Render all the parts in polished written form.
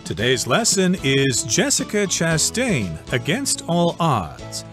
Today's lesson is Jessica Chastain, Against All Odds.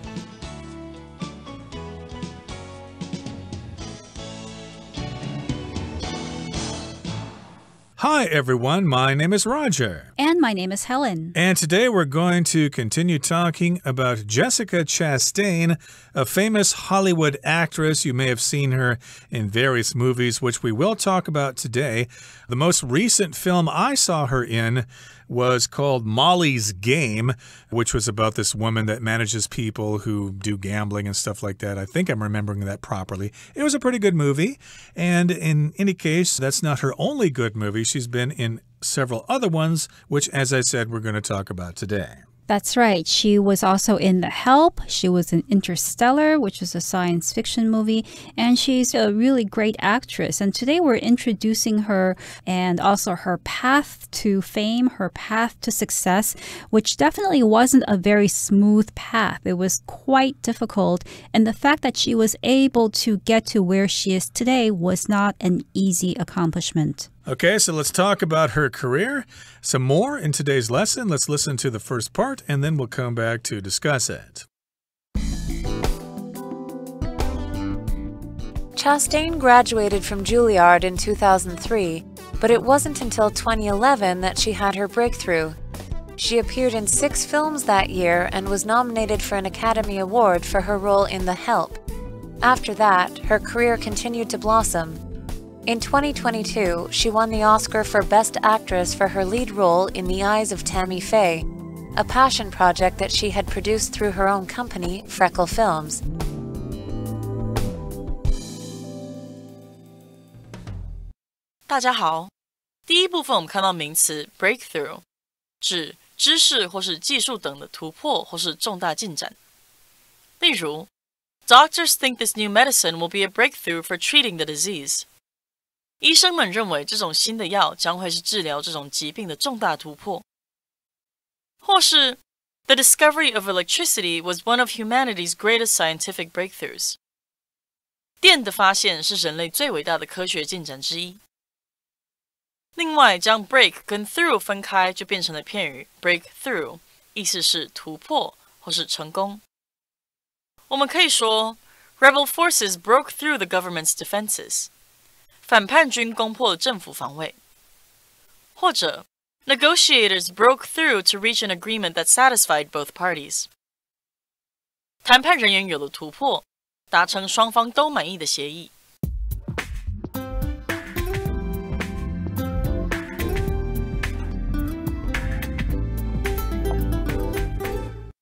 Hi everyone, my name is Roger. And my name is Helen. And today we're going to continue talking about Jessica Chastain, a famous Hollywood actress. You may have seen her in various movies, which we will talk about today. The most recent film I saw her in was called Molly's Game, which was about this woman that manages people who do gambling and stuff like that. I think I'm remembering that properly. It was a pretty good movie. And in any case, that's not her only good movie. She's been in several other ones, which, as I said, we're going to talk about today. That's right. She was also in The Help. She was in Interstellar, which is a science fiction movie. And she's a really great actress. And today we're introducing her and also her path to fame, her path to success, which definitely wasn't a very smooth path. It was quite difficult. And the fact that she was able to get to where she is today was not an easy accomplishment. Okay, so let's talk about her career some more in today's lesson. Let's listen to the first part, and then we'll come back to discuss it. Chastain graduated from Juilliard in 2003, but it wasn't until 2011 that she had her breakthrough. She appeared in 6 films that year and was nominated for an Academy Award for her role in The Help. After that, her career continued to blossom. In 2022, she won the Oscar for Best Actress for her lead role in The Eyes of Tammy Faye, a passion project that she had produced through her own company, Freckle Films. 大家好，第一部分我们看到名词 breakthrough， 指知识或是技术等的突破或是重大进展。例如 Doctors think this new medicine will be a breakthrough for treating the disease. 医生们认为这种新的药将会是治疗这种疾病的重大突破。或是 The discovery of electricity was one of humanity's greatest scientific breakthroughs. 电的发现是人类最伟大的科学进展之一。另外，将 break 跟 through 分开就变成了片语 breakthrough， 意思是突破或是成功。我们可以说 Rebel forces broke through the government's defenses. 反叛军攻破了政府防卫。或者 Negotiators broke through to reach an agreement that satisfied both parties. 谈判人员有了突破，达成双方都满意的协议。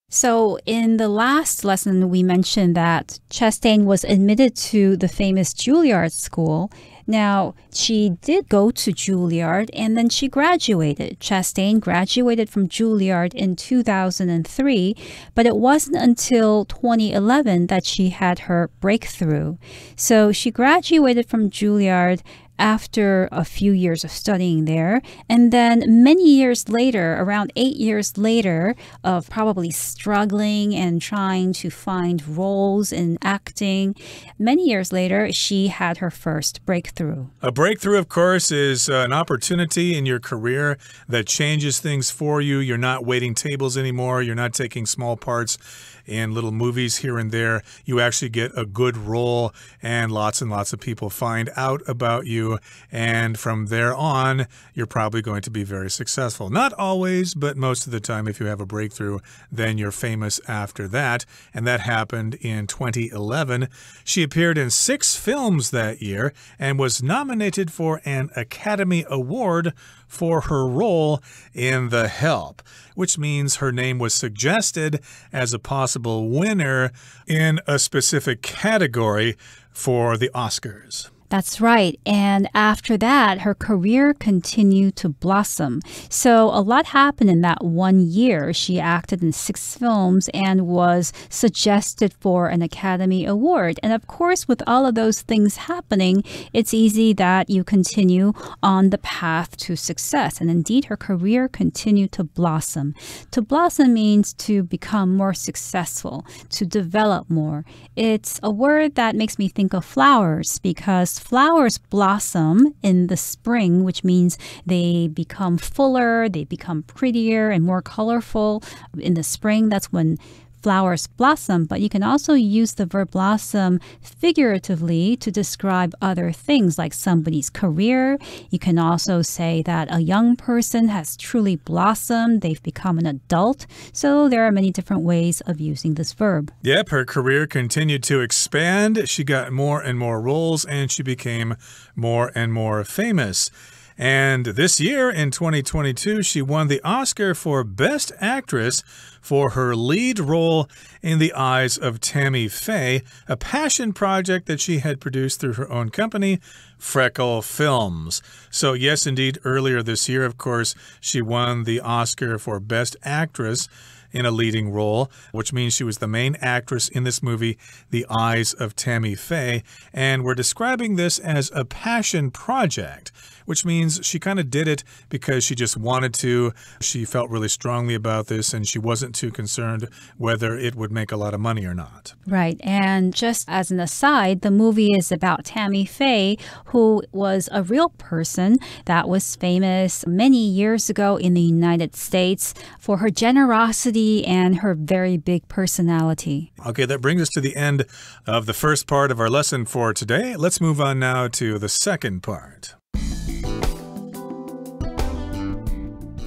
So in the last lesson, we mentioned that Chastain was admitted to the famous Juilliard School. Now, she did go to Juilliard and then she graduated. Chastain graduated from Juilliard in 2003, but it wasn't until 2011 that she had her breakthrough. So she graduated from Juilliard after a few years of studying there. And then many years later, around 8 years later, of probably struggling and trying to find roles in acting, many years later, she had her first breakthrough. A breakthrough, of course, is an opportunity in your career that changes things for you. You're not waiting tables anymore. You're not taking small parts in little movies here and there. You actually get a good role and lots of people find out about you. And from there on, you're probably going to be very successful. Not always, but most of the time, if you have a breakthrough, then you're famous after that. And that happened in 2011. She appeared in 6 films that year and was nominated for an Academy Award for her role in The Help, which means her name was suggested as a possible winner in a specific category for the Oscars. That's right. And after that, her career continued to blossom. So a lot happened in that 1 year. She acted in 6 films and was suggested for an Academy Award. And of course, with all of those things happening, it's easy that you continue on the path to success. And indeed, her career continued to blossom. To blossom means to become more successful, to develop more. It's a word that makes me think of flowers because flowers blossom in the spring, which means they become fuller, they become prettier and more colorful in the spring. That's when flowers blossom, but you can also use the verb blossom figuratively to describe other things like somebody's career. You can also say that a young person has truly blossomed, they've become an adult. So there are many different ways of using this verb. Yep, her career continued to expand. She got more and more roles and she became more and more famous. And this year, in 2022, she won the Oscar for Best Actress for her lead role in The Eyes of Tammy Faye, a passion project that she had produced through her own company, Freckle Films. So yes, indeed, earlier this year, of course, she won the Oscar for Best Actress in a leading role, which means she was the main actress in this movie, The Eyes of Tammy Faye. And we're describing this as a passion project, which means she kind of did it because she just wanted to. She felt really strongly about this and she wasn't too concerned whether it would make a lot of money or not. Right. And just as an aside, the movie is about Tammy Faye, who was a real person that was famous many years ago in the United States for her generosity and her very big personality. Okay, that brings us to the end of the first part of our lesson for today. Let's move on now to the second part.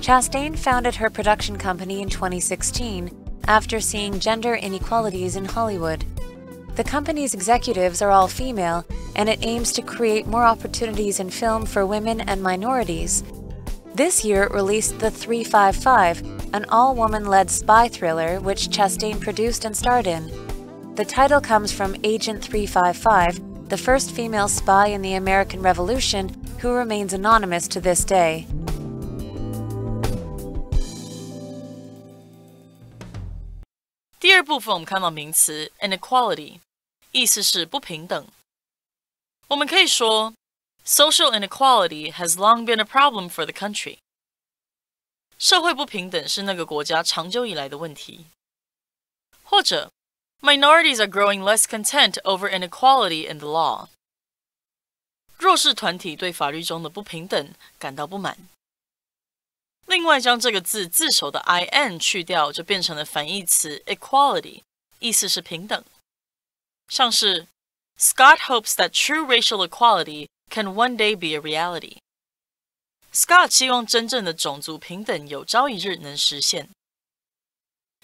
Chastain founded her production company in 2016 after seeing gender inequalities in Hollywood. The company's executives are all female, and it aims to create more opportunities in film for women and minorities. This year it released The 355, an all-woman-led spy thriller which Chastain produced and starred in. The title comes from Agent 355, the first female spy in the American Revolution who remains anonymous to this day. 第二部分我们看到名词 inequality， 意思是不平等。我们可以说 social inequality has long been a problem for the country. 社会不平等是那个国家长久以来的问题。或者 minorities are growing less content over inequality in the law. 弱势团体对法律中的不平等感到不满。另外将这个字字首的 in 去掉，就变成了反义词 equality， 意思是平等。像是 Scott hopes that true racial equality can one day be a reality. Scott 希望真正的种族平等有朝一日能实现。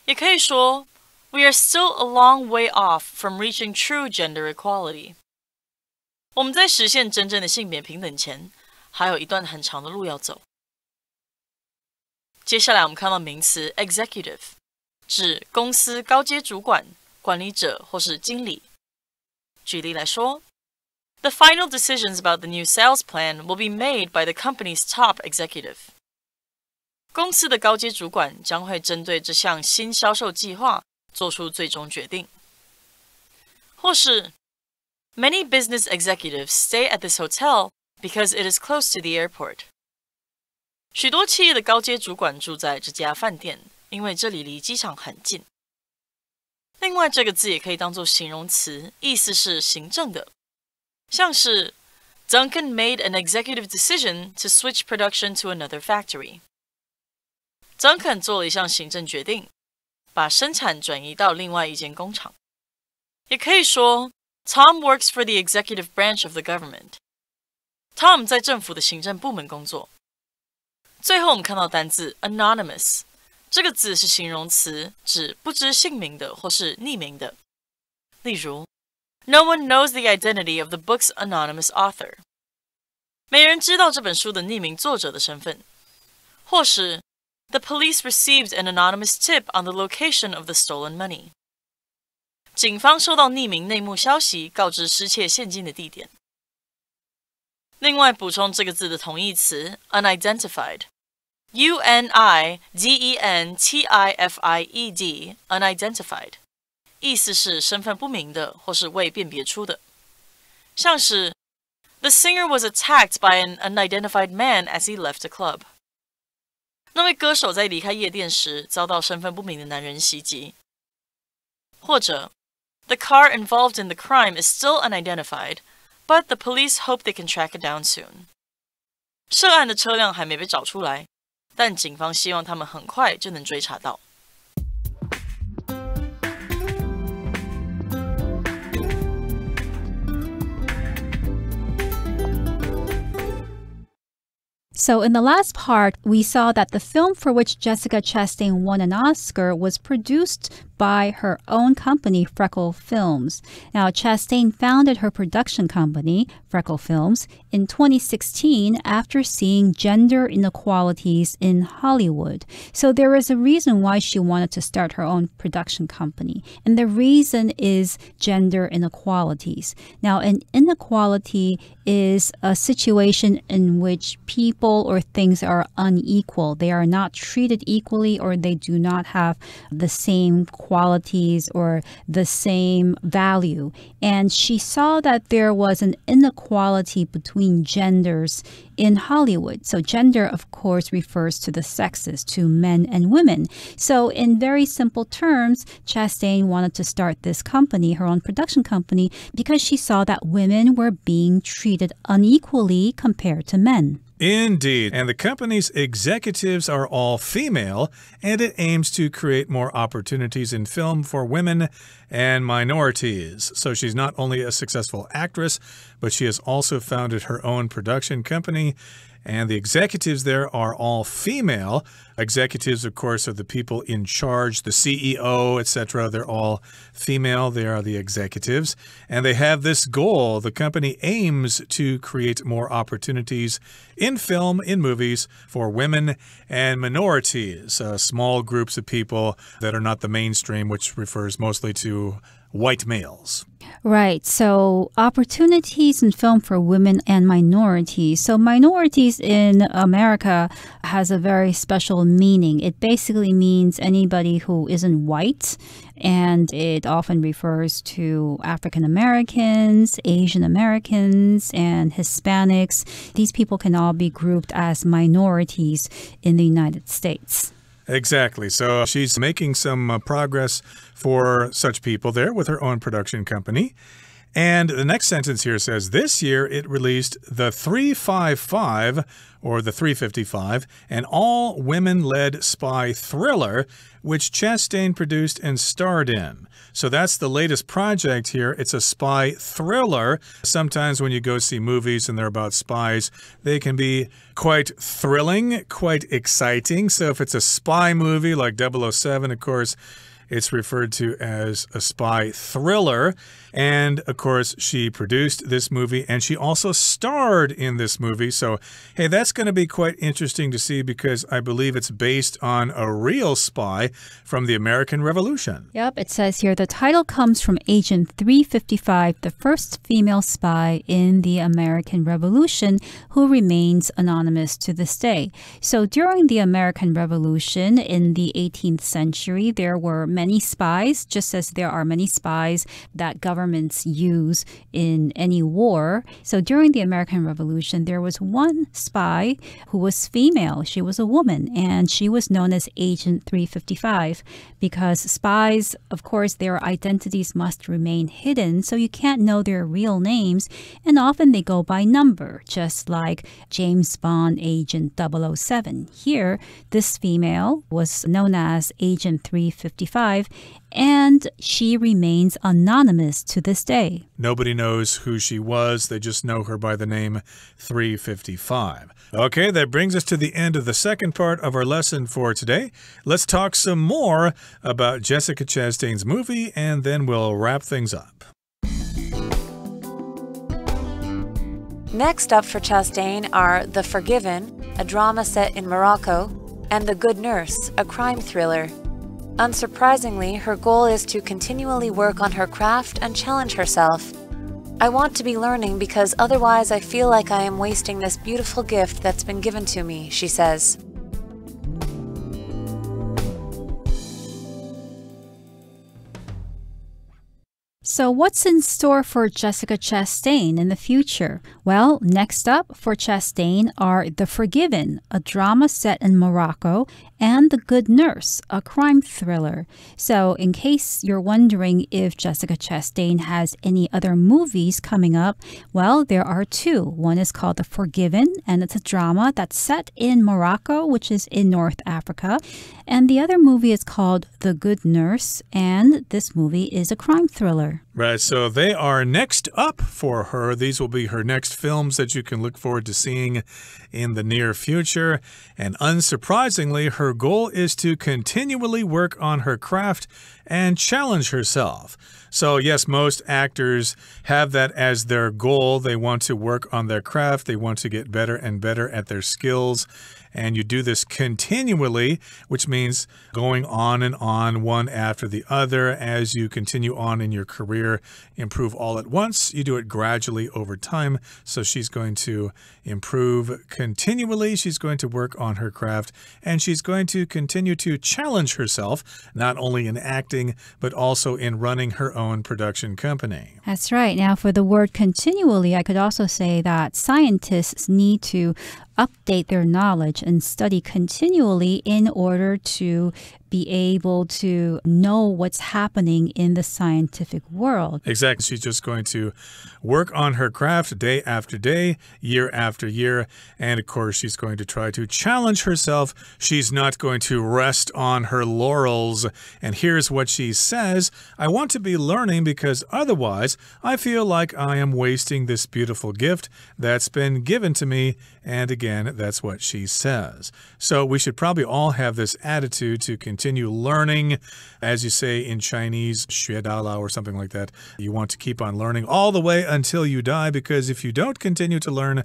也可以说 We are still a long way off from reaching true gender equality. 我们在实现真正的性别平等前，还有一段很长的路要走。接下来我们看到名词 executive， 指公司高阶主管、管理者或是经理。举例来说 The final decisions about the new sales plan will be made by the company's top executive. 公司的高阶主管将会针对这项新销售计划做出最终决定。或是 Many business executives stay at this hotel because it is close to the airport. 许多企业的高阶主管住在这家饭店，因为这里离机场很近。另外，这个字也可以当作形容词，意思是行政的，像是 Duncan made an executive decision to switch production to another factory. Duncan 做了一项行政决定，把生产转移到另外一间工厂。也可以说 Tom works for the executive branch of the government. Tom 在政府的行政部门工作。最后我们看到单字 anonymous， 这个字是形容词，指不知姓名的或是匿名的。例如 No one knows the identity of the book's anonymous author. 没人知道这本书的匿名作者的身份。或是 The police received an anonymous tip on the location of the stolen money. 警方收到匿名内幕消息，告知失窃现金的地点。另外补充这个字的同义词 unidentified， unidentified， unidentified， 意思是身份不明的或是未辨别出的。像是 The singer was attacked by an unidentified man as he left the club. 那位歌手在离开夜店时遭到身份不明的男人袭击。或者 The car involved in the crime is still unidentified, but the police hope they can track it down soon. 涉案的车辆还没被找出来，但警方希望他们很快就能追查到。So in the last part, we saw that the film for which Jessica Chastain won an Oscar was produced by her own company, Freckle Films. Now, Chastain founded her production company, Freckle Films, in 2016 after seeing gender inequalities in Hollywood. So there is a reason why she wanted to start her own production company. And the reason is gender inequalities. Now, an inequality is a situation in which people or things are unequal. They are not treated equally, or they do not have the same qualities or the same value. And she saw that there was an inequality between genders in Hollywood. So gender, of course, refers to the sexes, to men and women. So in very simple terms, Chastain wanted to start this company, her own production company, because she saw that women were being treated unequally compared to men. Indeed, and the company's executives are all female, and it aims to create more opportunities in film for women and minorities. So she's not only a successful actress, but she has also founded her own production company, and the executives there are all female. Executives, of course, are the people in charge, the CEO, etc. They're all female. They are the executives. And they have this goal. The company aims to create more opportunities in film, in movies, for women and minorities, small groups of people that are not the mainstream, which refers mostly to white males. Right. So opportunities in film for women and minorities. So minorities in America has a very special meaning. It basically means anybody who isn't white, and it often refers to African Americans, Asian Americans, and Hispanics. These people can all be grouped as minorities in the United States. Exactly. So she's making some progress for such people there with her own production company. And the next sentence here says, this year it released the 355, or the 355, an all-women-led spy thriller, which Chastain produced and starred in. So that's the latest project here. It's a spy thriller. Sometimes when you go see movies and they're about spies, they can be quite thrilling, quite exciting. So if it's a spy movie like 007, of course, it's referred to as a spy thriller. And, of course, she produced this movie, and she also starred in this movie. So, hey, that's going to be quite interesting to see because I believe it's based on a real spy from the American Revolution. Yep, it says here the title comes from Agent 355, the first female spy in the American Revolution, who remains anonymous to this day. So during the American Revolution in the 18th century, there were many spies, just as there are many spies that governments use in any war. So during the American Revolution, there was one spy who was female. She was a woman, and she was known as Agent 355 because spies, of course, their identities must remain hidden, so you can't know their real names, and often they go by number, just like James Bond Agent 007. Here, this female was known as Agent 355, and she remains anonymous to this day. Nobody knows who she was. They just know her by the name 355. Okay, that brings us to the end of the second part of our lesson for today. Let's talk some more about Jessica Chastain's movie, and then we'll wrap things up. Next up for Chastain are The Forgiven, a drama set in Morocco, and The Good Nurse, a crime thriller. Unsurprisingly, her goal is to continually work on her craft and challenge herself. I want to be learning because otherwise I feel like I am wasting this beautiful gift that's been given to me, she says. So what's in store for Jessica Chastain in the future? Well, next up for Chastain are The Forgiven, a drama set in Morocco, and The Good Nurse, a crime thriller. So in case you're wondering if Jessica Chastain has any other movies coming up, well, there are two. One is called The Forgiven, and it's a drama that's set in Morocco, which is in North Africa. And the other movie is called The Good Nurse, and this movie is a crime thriller. Right, so they are next up for her. These will be her next films that you can look forward to seeing in the near future. And unsurprisingly, her goal is to continually work on her craft and challenge herself. So yes, most actors have that as their goal. They want to work on their craft. They want to get better and better at their skills. And you do this continually, which means going on and on, one after the other, as you continue on in your career. Improve all at once. You do it gradually over time. So she's going to improve continually. She's going to work on her craft, and she's going to continue to challenge herself, not only in acting, but also in running her own production company. That's right. Now, for the word continually, I could also say that scientists need to update their knowledge and study continually in order to be able to know what's happening in the scientific world. Exactly. She's just going to work on her craft day after day, year after year. And of course, she's going to try to challenge herself. She's not going to rest on her laurels. And here's what she says: I want to be learning because otherwise I feel like I am wasting this beautiful gift that's been given to me. And again, that's what she says. So we should probably all have this attitude to continue learning. As you say in Chinese, 学到老 or something like that. You want to keep on learning all the way until you die, because if you don't continue to learn,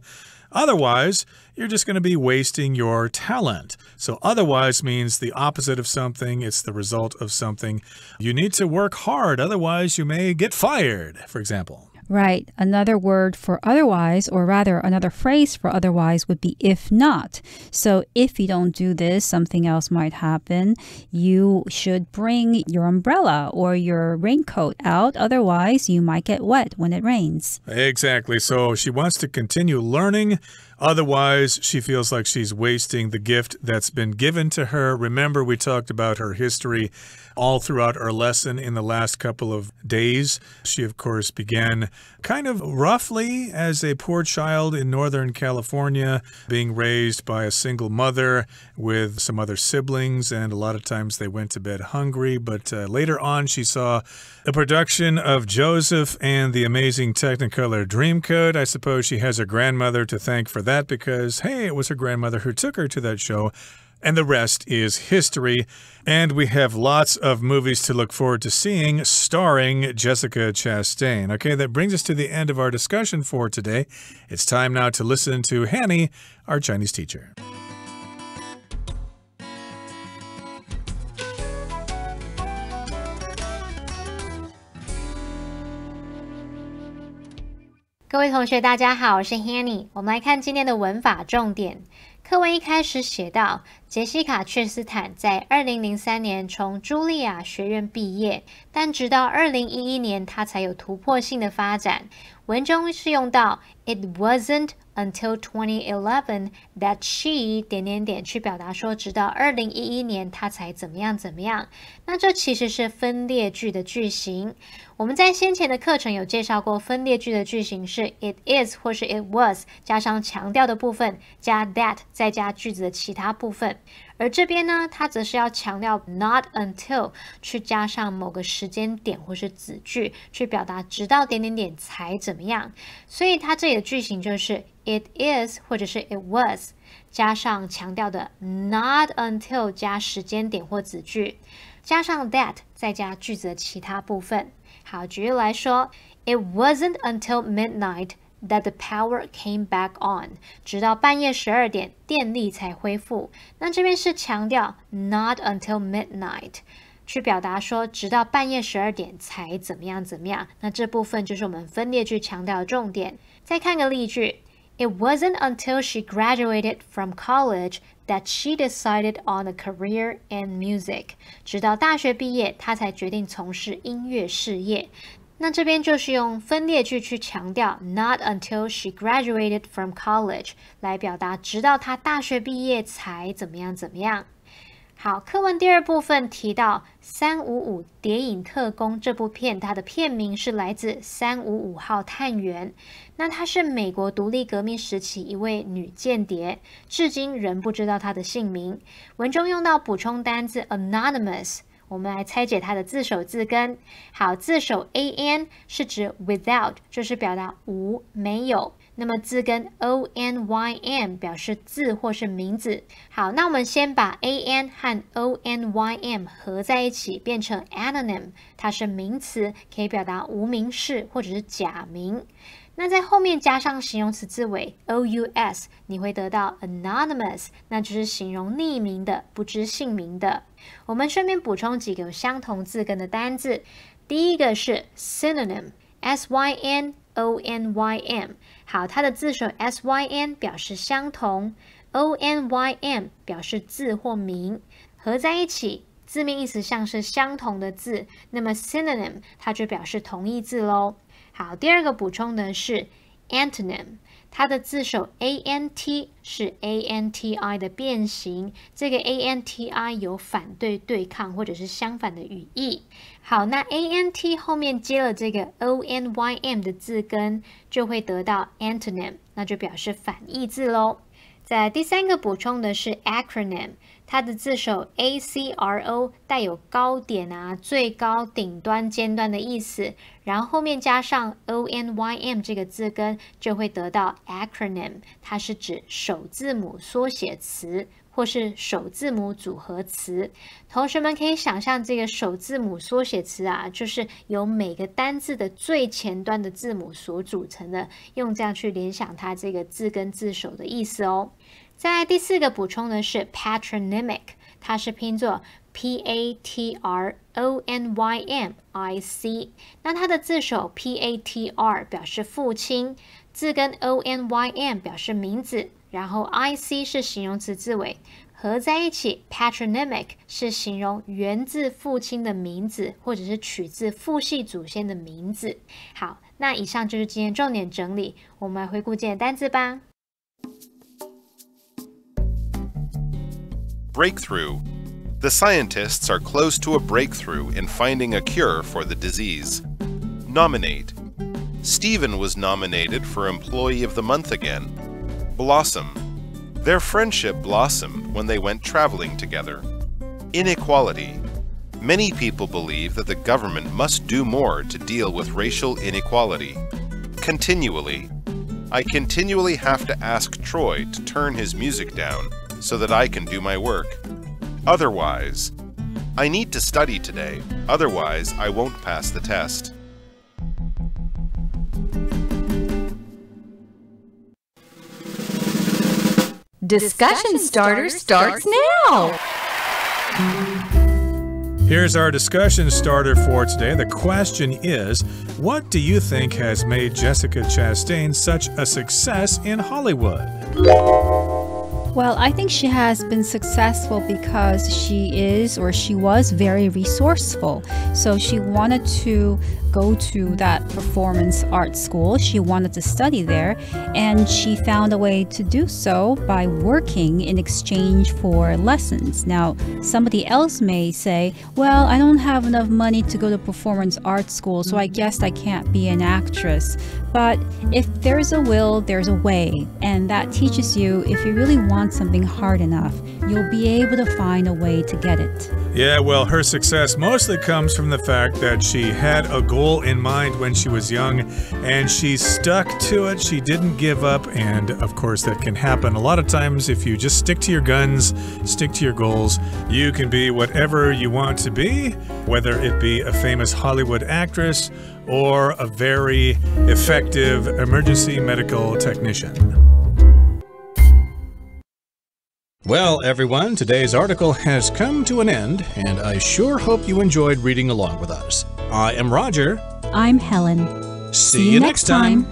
otherwise, you're just going to be wasting your talent. So otherwise means the opposite of something. It's the result of something. You need to work hard. Otherwise, you may get fired, for example. Right. Another word for otherwise, or rather another phrase for otherwise, would be if not. So if you don't do this, something else might happen. You should bring your umbrella or your raincoat out. Otherwise, you might get wet when it rains. Exactly. So she wants to continue learning. Otherwise, she feels like she's wasting the gift that's been given to her. Remember, we talked about her history all throughout our lesson in the last couple of days. She, of course, began kind of roughly as a poor child in Northern California, being raised by a single mother with some other siblings, and a lot of times they went to bed hungry. But later on, she saw a production of Joseph and the Amazing Technicolor Dreamcoat. I suppose she has her grandmother to thank for that, because, hey, it was her grandmother who took her to that show. And the rest is history. And we have lots of movies to look forward to seeing starring Jessica Chastain. Okay, that brings us to the end of our discussion for today. It's time now to listen to Hanny, our Chinese teacher. 各位同学大家好，我是 Hanny。 我们来看今天的文法重点。课文一开始写到，杰西卡·确斯坦在2003年从茱莉亚学院毕业，但直到2011年她才有突破性的发展。文中是用到 It wasn't until 2011 that she 去表达说直到2011年她才怎么样怎么样。那这其实是分列句的句型。我们在先前的课程有介绍过，分列句的句型是 it is 或是 it was 加上强调的部分，加 that 再加句子的其他部分。而这边呢，它则是要强调 not until 去加上某个时间点或是子句，去表达直到才怎么样。所以它这里的句型就是 it is 或者是 it was 加上强调的 not until 加时间点或子句，加上 that 再加句子的其他部分。好，举例来说 It wasn't until midnight that the power came back on 直到半夜12点电力才恢复。那这边是强调 not until midnight 去表达说直到半夜12点才怎么样怎么样。那这部分就是我们分列句强调的重点。再看个例句 It wasn't until she graduated from college that she decided on a career in music 直到大学毕业她才决定从事音乐事业。那这边就是用分列句去强调 not until she graduated from college 来表达直到她大学毕业才怎么样怎么样。好，课文第二部分提到355谍影特工这部片，它的片名是来自355号探员。那她是美国独立革命时期一位女间谍，至今仍不知道她的姓名。文中用到补充单字 anonymous， 我们来拆解它的字首字根。好，字首 an 是指 without， 就是表达无没有。那么字根 onym 表示字或是名字。好，那我们先把 an 和 onym 合在一起变成 anonym， 它是名词，可以表达无名氏或者是假名。那在后面加上形容词字尾 ous， 你会得到 anonymous， 那就是形容匿名的、不知姓名的。我们顺便补充几个相同字根的单字。第一个是 synonym， synonym。好，它的字首 syn 表示相同， onym 表示字或名，合在一起，字面意思像是相同的字，那么 synonym 它就表示同义字咯。好，第二个补充的是 antonym， 它的字首 ant 是 anti 的变形，这个 anti 有反对、对抗或者是相反的语义。好，那 ant 后面接了这个 onym 的字根，就会得到 antonym， 那就表示反义字咯。再来第三个补充的是 acronym， 它的字首 acro 带有高点啊、最高、顶端、尖端的意思，然后后面加上 onym 这个字根，就会得到 acronym， 它是指首字母缩写词或是首字母组合词。同学们可以想象这个首字母缩写词啊，就是由每个单字的最前端的字母所组成的，用这样去联想它这个字根字首的意思哦。再来第四个补充的是 patronymic， 它是拼作 patronymic， 那它的字首 patr 表示父亲，字根 onym 表示名字，然后 ic 是形容词字尾，合在一起 patronymic 是形容源自父亲的名字，或者是取自父系祖先的名字。好，那以上就是今天重点整理，我们来回顾今天的单字吧。Breakthrough. The scientists are close to a breakthrough in finding a cure for the disease. Nominate. Stephen was nominated for Employee of the Month again. Blossom. Their friendship blossomed when they went traveling together. Inequality. Many people believe that the government must do more to deal with racial inequality. Continually. I continually have to ask Troy to turn his music down so that I can do my work. Otherwise, I need to study today, otherwise I won't pass the test. Discussion Starter starts now! Here's our discussion starter for today. The question is, what do you think has made Jessica Chastain such a success in Hollywood? Well, I think she has been successful because she was very resourceful. So she wanted to go to that performance art school. She wanted to study there, and she found a way to do so by working in exchange for lessons. Now, somebody else may say, well, I don't have enough money to go to performance art school, so I guess I can't be an actress. But if there's a will, there's a way. And that teaches you if you really want something hard enough, you'll be able to find a way to get it. Yeah, well, her success mostly comes from the fact that she had a goal in mind when she was young, and she stuck to it. She didn't give up, and of course that can happen a lot of times. If you just stick to your guns, stick to your goals, you can be whatever you want to be, whether it be a famous Hollywood actress or a very effective emergency medical technician. Well, everyone, today's article has come to an end, and I sure hope you enjoyed reading along with us. I am Roger. I'm Helen. See you next time.